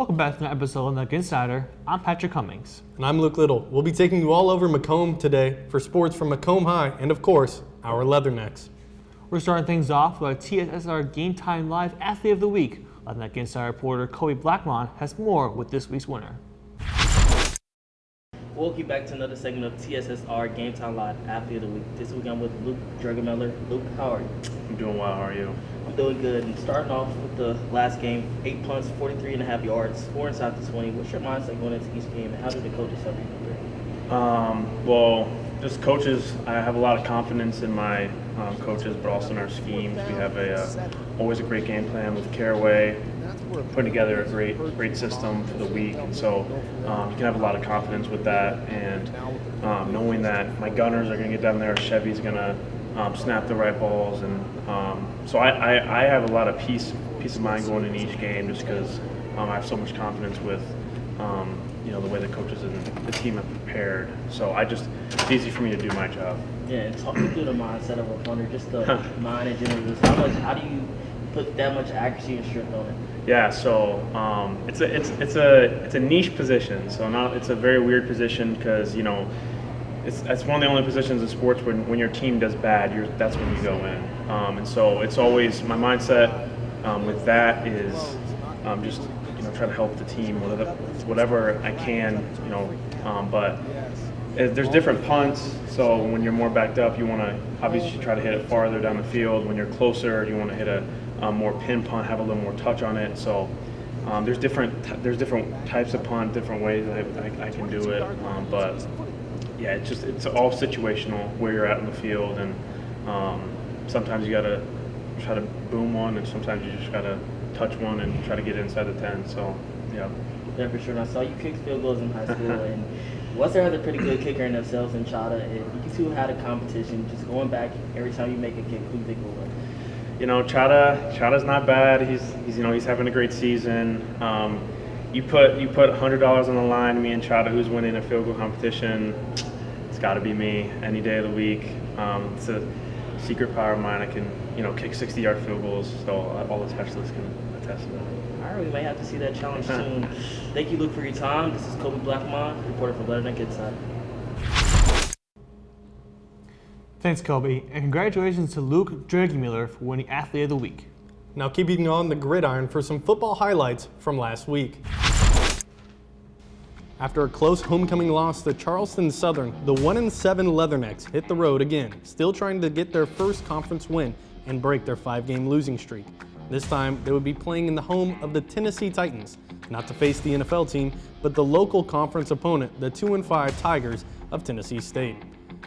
Welcome back to another episode of Leatherneck Insider. I'm Patrick Cummings. And I'm Luke Little. We'll be taking you all over Macomb today for sports from Macomb High and, of course, our Leathernecks. We're starting things off with our TSSR Game Time Live Athlete of the Week. Leatherneck Insider reporter Kobe Blackmon has more with this week's winner. Welcome back to another segment of TSSR Game Time Live Athlete of the Week. This week I'm with Luke Drugamiller. Luke, how are you? I'm doing well. How are you? I'm doing good. And starting off with the last game, 8 punts, 43.5 yards, 4 inside the 20. What's your mindset going into each game, and how do the coaches help you prepare? Well, just coaches, I have a lot of confidence in my coaches, but also in our schemes. We have always a great game plan with Caraway, putting together a great system for the week, and so you can have a lot of confidence with that, and knowing that my gunners are going to get down there, Chevy's going to snap the right balls, and so I have a lot of peace of mind going in each game, just because I have so much confidence with the way the coaches and the team have prepared. So it's easy for me to do my job. Yeah, and talk me through the mindset of a punter, just the mind in general. How do you put that much accuracy and strength on it? Yeah, so it's a niche position. So it's a very weird position because it's one of the only positions in sports when your team does bad, that's when you go in. And so it's always my mindset with that is just try to help the team whatever I can. But there's different punts. So when you're more backed up, you want to obviously try to hit it farther down the field. When you're closer, you want to hit a more pin punt, have a little more touch on it. So there's different types of punt, different ways that I can do it. But yeah, it's all situational where you're at in the field, and sometimes you gotta try to boom one, and sometimes you just gotta touch one and try to get inside the 10. So yeah. Yeah, for sure. And I saw you kick field goals in high school, and Western has a pretty good kicker in themselves, and Chada. And you two had a competition. Just going back, every time you make a kick, who you think will win? Chada's not bad. He's having a great season. You put $100 on the line, me and Chada, who's winning a field goal competition. It's got to be me any day of the week. It's a secret power of mine. I can kick 60-yard field goals. So all the specialists can attest to that. All right, we may have to see that challenge soon. Thank you, Luke, for your time. This is Kobe Blackmon, reporter for Leatherneck Insider. Thanks, Kobe, and congratulations to Luke Drugamiller for winning Athlete of the Week. Now keeping on the gridiron for some football highlights from last week. After a close homecoming loss to Charleston Southern, the 1-7 Leathernecks hit the road again, still trying to get their first conference win and break their 5-game losing streak. This time, they would be playing in the home of the Tennessee Titans, not to face the NFL team, but the local conference opponent, the 2-5 Tigers of Tennessee State.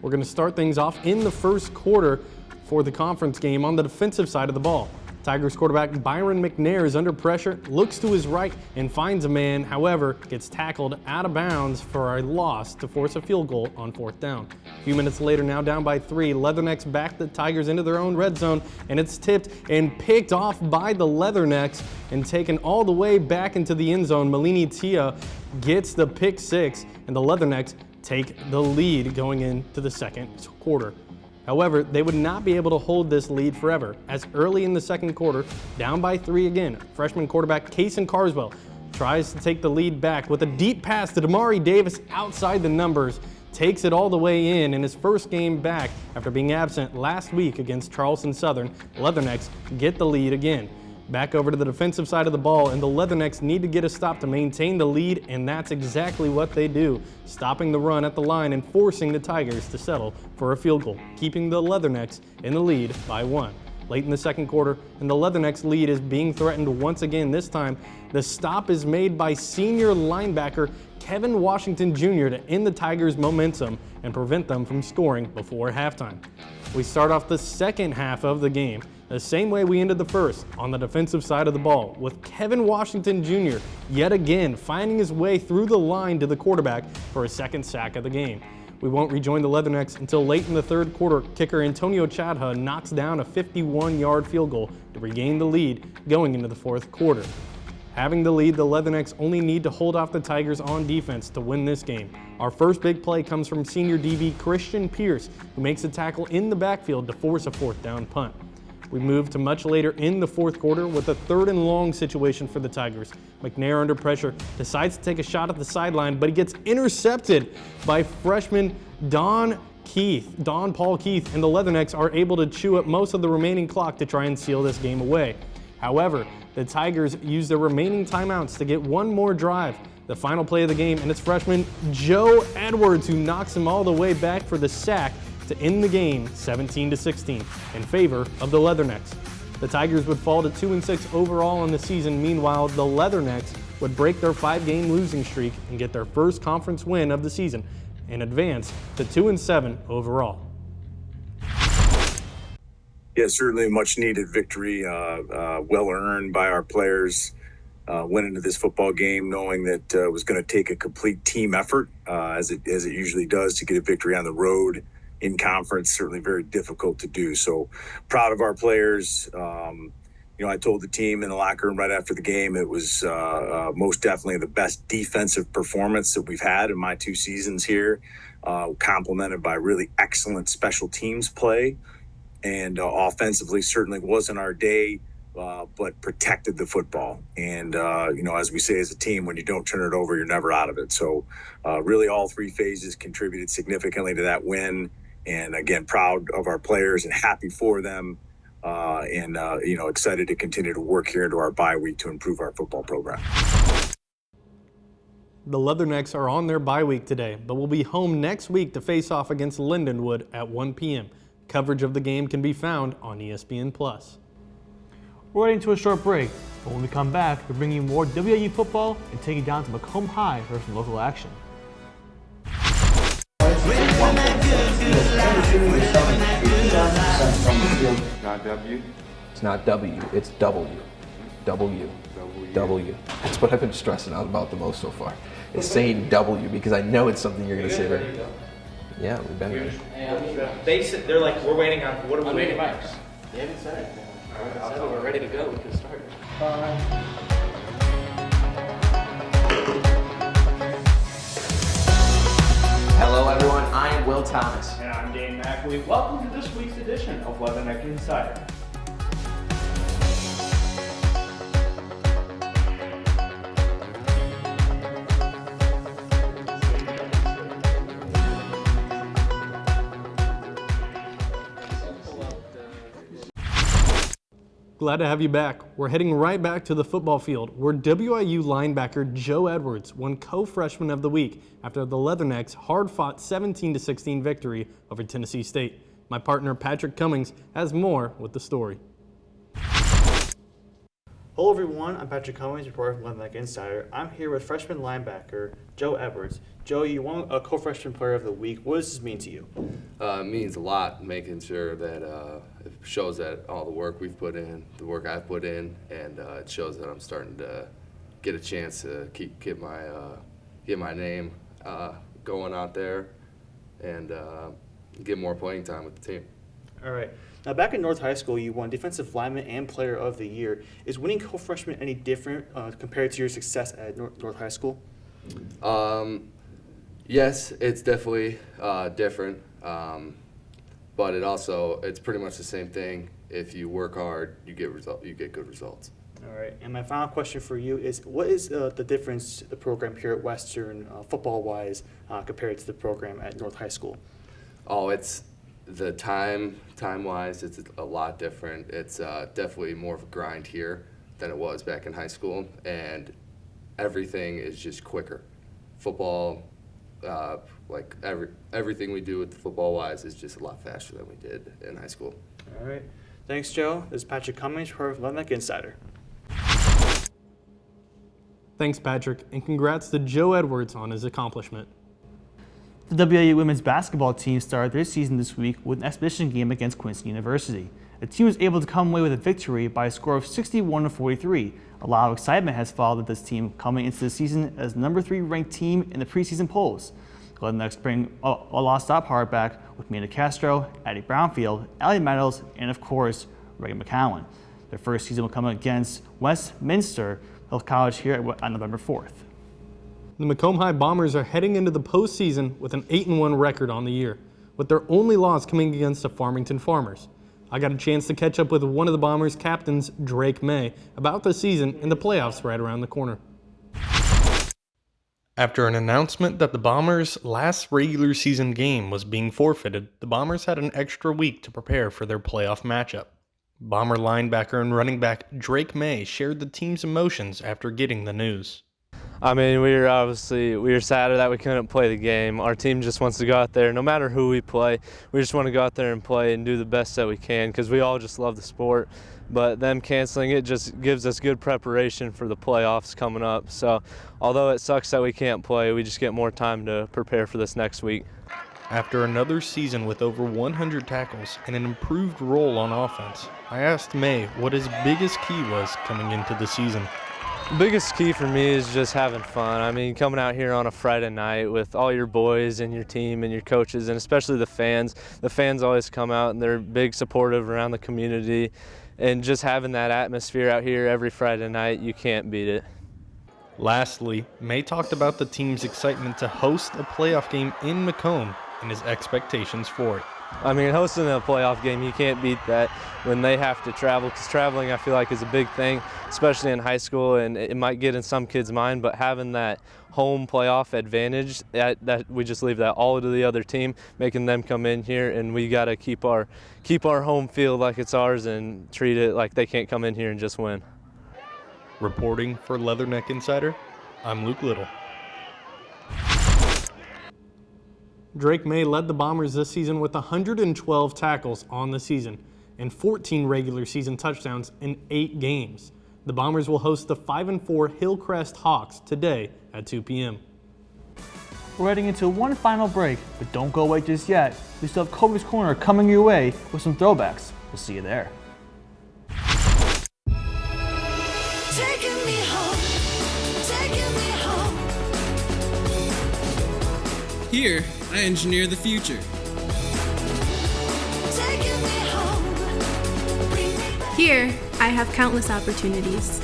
We're going to start things off in the first quarter for the conference game on the defensive side of the ball. Tigers quarterback Byron McNair is under pressure, looks to his right and finds a man, however, gets tackled out of bounds for a loss to force a field goal on 4th down. A few minutes later, now down by 3, Leathernecks back the Tigers into their own red zone, and it's tipped and picked off by the Leathernecks and taken all the way back into the end zone. Malini Tia gets the pick 6, and the Leathernecks take the lead going into the second quarter. However, they would not be able to hold this lead forever, as early in the second quarter, down by 3 again, freshman quarterback Kaysen Carswell tries to take the lead back with a deep pass to Damari Davis outside the numbers, takes it all the way in his first game back after being absent last week against Charleston Southern. Leathernecks get the lead again. Back over to the defensive side of the ball, and the Leathernecks need to get a stop to maintain the lead, and that's exactly what they do, stopping the run at the line and forcing the Tigers to settle for a field goal, keeping the Leathernecks in the lead by 1. Late in the second quarter, and the Leathernecks lead is being threatened once again. This time, the stop is made by senior linebacker Kevin Washington Jr. to end the Tigers' momentum and prevent them from scoring before halftime. We start off the second half of the game the same way we ended the first, on the defensive side of the ball, with Kevin Washington Jr. yet again finding his way through the line to the quarterback for his second sack of the game. We won't rejoin the Leathernecks until late in the third quarter. Kicker Antonio Chadha knocks down a 51-yard field goal to regain the lead going into the fourth quarter. Having the lead, the Leathernecks only need to hold off the Tigers on defense to win this game. Our first big play comes from senior DB Christian Pierce, who makes a tackle in the backfield to force a 4th down punt. We move to much later in the fourth quarter with a 3rd and long situation for the Tigers. McNair, under pressure, decides to take a shot at the sideline, but he gets intercepted by freshman Don Paul Keith, and the Leathernecks are able to chew up most of the remaining clock to try and seal this game away. However, the Tigers use their remaining timeouts to get one more drive. The final play of the game, and it's freshman Joe Edwards who knocks him all the way back for the sack to end the game 17-16 in favor of the Leathernecks. The Tigers would fall to 2-6 overall in the season. Meanwhile, the Leathernecks would break their 5-game losing streak and get their first conference win of the season and advance to 2-7 overall. Yeah, certainly a much needed victory, well earned by our players. Went into this football game knowing that it was going to take a complete team effort, as it usually does, to get a victory on the road in conference. Certainly very difficult to do. So proud of our players. I told the team in the locker room right after the game it was most definitely the best defensive performance that we've had in my 2 seasons here, complemented by really excellent special teams play. And offensively certainly wasn't our day, but protected the football. And, as we say as a team, when you don't turn it over, you're never out of it. So really all 3 phases contributed significantly to that win. And again, proud of our players and happy for them. Excited to continue to work here into our bye week to improve our football program. The Leathernecks are on their bye week today, but will be home next week to face off against Lindenwood at 1 p.m. Coverage of the game can be found on ESPN+. We're heading to a short break, but when we come back, we'll bring you more WIU football and take you down to Macomb High for some local action. Not W? It's not W, it's W. W. W. That's what I've been stressing out about the most so far. It's saying W because I know it's something you're going to say right. Yeah, we've been ready. They're like, we're waiting on, what are we waiting on? They haven't said anything. I thought we're ready to go, we can start. Hello everyone, I am Will Thomas. And I'm Dane Mackley. Welcome to this week's edition of Leatherneck Insider. Glad to have you back. We're heading right back to the football field where WIU linebacker Joe Edwards won co-freshman of the week after the Leathernecks hard-fought 17-16 victory over Tennessee State. My partner Patrick Cummings has more with the story. Hello everyone, I'm Patrick Cummings, reporter from Leatherneck Insider. I'm here with freshman linebacker Joe Edwards. Joe, you won a co-freshman player of the week. What does this mean to you? It means a lot, making sure that it shows that all the work we've put in, the work I've put in, and it shows that I'm starting to get a chance to get my name going out there and get more playing time with the team. All right. Now, back in North High School, you won Defensive Lineman and Player of the Year. Is winning co-freshman any different compared to your success at North High School? Yes, it's definitely different, but it's pretty much the same thing. If you work hard, you get good results. All right. And my final question for you is, what is the difference, the program here at Western, football-wise, compared to the program at North High School? Oh, it's the time-wise, it's a lot different. It's definitely more of a grind here than it was back in high school, and everything is just quicker. Football, everything we do with football-wise is just a lot faster than we did in high school. All right. Thanks, Joe. This is Patrick Cummings for Leatherneck Insider. Thanks, Patrick, and congrats to Joe Edwards on his accomplishment. The WIU women's basketball team started their season this week with an exhibition game against Quincy University. The team was able to come away with a victory by a score of 61-43. A lot of excitement has followed this team coming into the season as number 3 ranked team in the preseason polls. Leatherneck bring a lost stop hard back with Mina Castro, Addie Brownfield, Allie Meadows, and of course, Reagan McCowan. Their first season will come against Westminster Health College here on November 4th. The Macomb High Bombers are heading into the postseason with an 8-1 record on the year, with their only loss coming against the Farmington Farmers. I got a chance to catch up with one of the Bombers' captains, Drake May, about the season and the playoffs right around the corner. After an announcement that the Bombers' last regular season game was being forfeited, the Bombers had an extra week to prepare for their playoff matchup. Bomber linebacker and running back Drake May shared the team's emotions after getting the news. I mean, we were sad that we couldn't play the game. Our team just wants to go out there, no matter who we play. We just want to go out there and play and do the best that we can because we all just love the sport. But them canceling it just gives us good preparation for the playoffs coming up. So although it sucks that we can't play, we just get more time to prepare for this next week. After another season with over 100 tackles and an improved role on offense, I asked May what his biggest key was coming into the season. Biggest key for me is just having fun. I mean, coming out here on a Friday night with all your boys and your team and your coaches and especially the fans. The fans always come out and they're big supportive around the community. And just having that atmosphere out here every Friday night, you can't beat it. Lastly, May talked about the team's excitement to host a playoff game in Macomb and his expectations for it. I mean, hosting a playoff game, you can't beat that when they have to travel, because traveling I feel like is a big thing, especially in high school, and it might get in some kids' mind, but having that home playoff advantage, that we just leave that all to the other team, making them come in here, and we got to keep our home field like it's ours and treat it like they can't come in here and just win. Reporting for Leatherneck Insider, I'm Luke Little. Drake May led the Bombers this season with 112 tackles on the season and 14 regular season touchdowns in 8 games. The Bombers will host the 5-4 Hillcrest Hawks today at 2 p.m. We're heading into one final break, but don't go away just yet. We still have Kobe's Corner coming your way with some throwbacks. We'll see you there. Taking me home, taking me home. Here, I engineer the future. Taking me home, bring me back. Here, I have countless opportunities.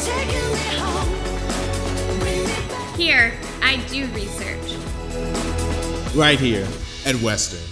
Taking me home, bring me back. Here, I do research. Right here at Western.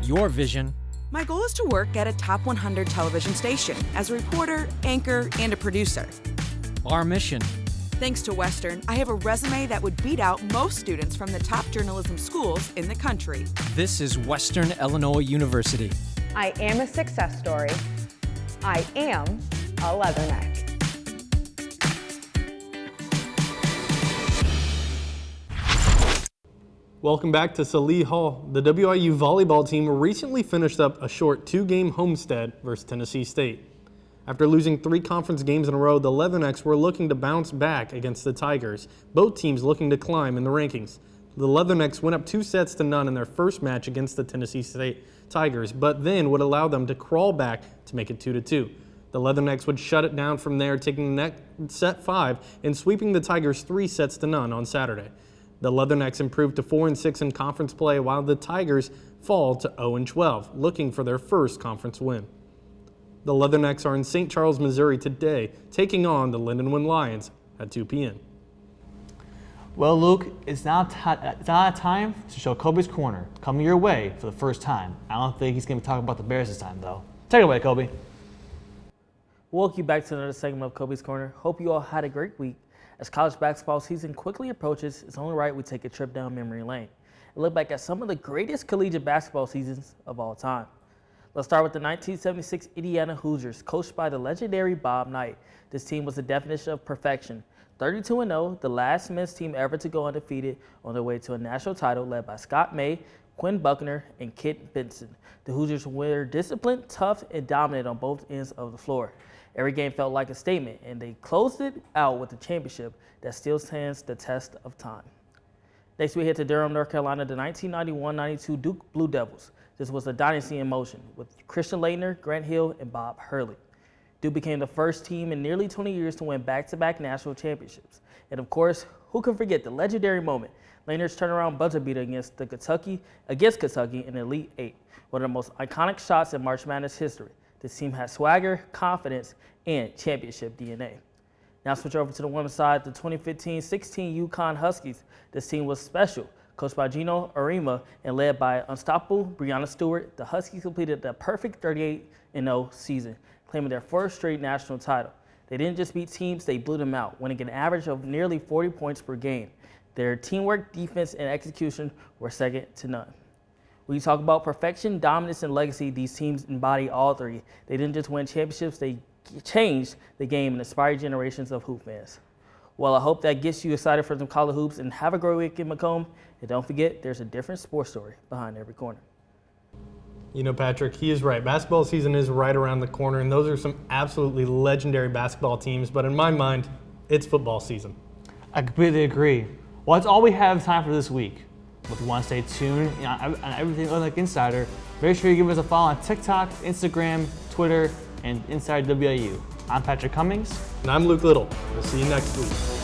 Your vision. My goal is to work at a top 100 television station as a reporter, anchor, and a producer. Our mission. Thanks to Western, I have a resume that would beat out most students from the top journalism schools in the country. This is Western Illinois University. I am a success story. I am a Leatherneck. Welcome back to Salee Hall. The WIU volleyball team recently finished up a short 2-game homestand versus Tennessee State. After losing 3 conference games in a row, the Leathernecks were looking to bounce back against the Tigers, both teams looking to climb in the rankings. The Leathernecks went up 2-0 in their first match against the Tennessee State Tigers, but then would allow them to crawl back to make it 2-2. The Leathernecks would shut it down from there, taking set 5 and sweeping the Tigers 3-0 on Saturday. The Leathernecks improved to 4-6 in conference play, while the Tigers fall to 0-12, looking for their first conference win. The Leathernecks are in St. Charles, Missouri today, taking on the Lindenwood Lions at 2 p.m. Well, Luke, it's now time to show Kobe's Corner coming your way for the first time. I don't think he's going to be talking about the Bears this time, though. Take it away, Kobe. Welcome you back to another segment of Kobe's Corner. Hope you all had a great week. As college basketball season quickly approaches, it's only right we take a trip down memory lane and look back at some of the greatest collegiate basketball seasons of all time. Let's start with the 1976 Indiana Hoosiers, coached by the legendary Bob Knight. This team was the definition of perfection. 32-0, the last men's team ever to go undefeated, on their way to a national title, led by Scott May, Quinn Buckner, and Kit Benson. The Hoosiers were disciplined, tough, and dominant on both ends of the floor. Every game felt like a statement, and they closed it out with a championship that still stands the test of time. Next, we head to Durham, North Carolina, the 1991-92 Duke Blue Devils. This was a dynasty in motion with Christian Laettner, Grant Hill, and Bob Hurley. Duke became the first team in nearly 20 years to win back-to-back national championships. And of course, who can forget the legendary moment, Laettner's turnaround buzzer beater against Kentucky in the Elite Eight, one of the most iconic shots in March Madness history. This team had swagger, confidence, and championship DNA. Now switch over to the women's side, the 2015-16 Yukon Huskies. This team was special. Coached by Gino Arima and led by unstoppable Brianna Stewart, the Huskies completed the perfect 38-0 season, claiming their first straight national title. They didn't just beat teams, they blew them out, winning an average of nearly 40 points per game. Their teamwork, defense, and execution were second to none. When you talk about perfection, dominance, and legacy, these teams embody all three. They didn't just win championships, they changed the game and inspired generations of hoop fans. Well, I hope that gets you excited for some college hoops, and have a great week in Macomb. And don't forget, there's a different sports story behind every corner. You know, Patrick, he is right. Basketball season is right around the corner, and those are some absolutely legendary basketball teams. But in my mind, it's football season. I completely agree. Well, that's all we have time for this week. But if you want to stay tuned on everything Leatherneck Insider, make sure you give us a follow on TikTok, Instagram, Twitter, and Inside WIU. I'm Patrick Cummings. And I'm Luke Little. We'll see you next week.